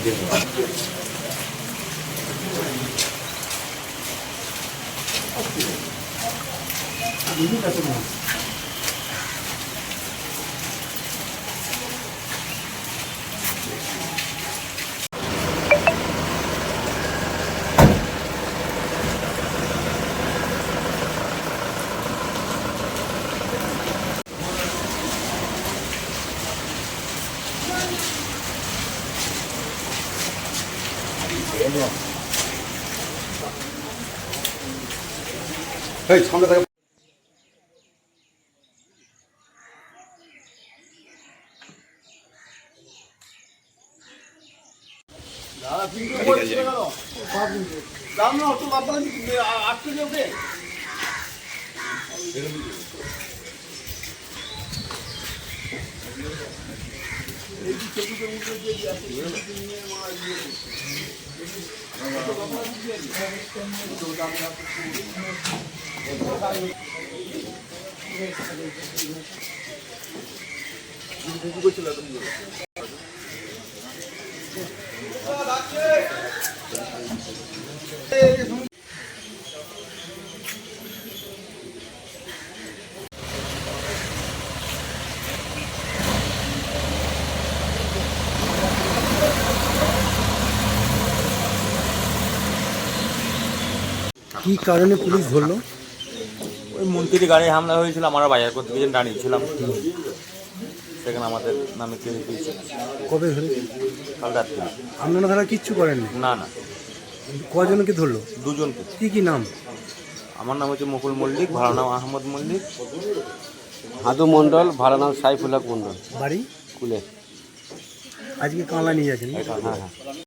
এই সামনে থেকে কি কারণে পুলিশ ধরলো? ওই মন্ত্রীর গাড়ি হামলা হয়েছিল, আমরা বাজার করতে গিয়ে দাঁড়িয়েছিলাম, সেখানে আমাদের নামে কেস দিয়েছে। কবে ধরেছে? কাল রাত্রি। আপনারা তারা কিচ্ছু করেননি? না না, কজনকে ধরলো? দুজনকে। কি কি নাম? আমার নাম হচ্ছে মুকুল মল্লিক, ভালো নাম আহমদ মল্লিক। হাদু মণ্ডল, ভালো নাম সাইফুল হক মণ্ডল। বাড়ি কুলে। আজকে কাঁলা নিয়ে যাচ্ছেন? হ্যাঁ হ্যাঁ।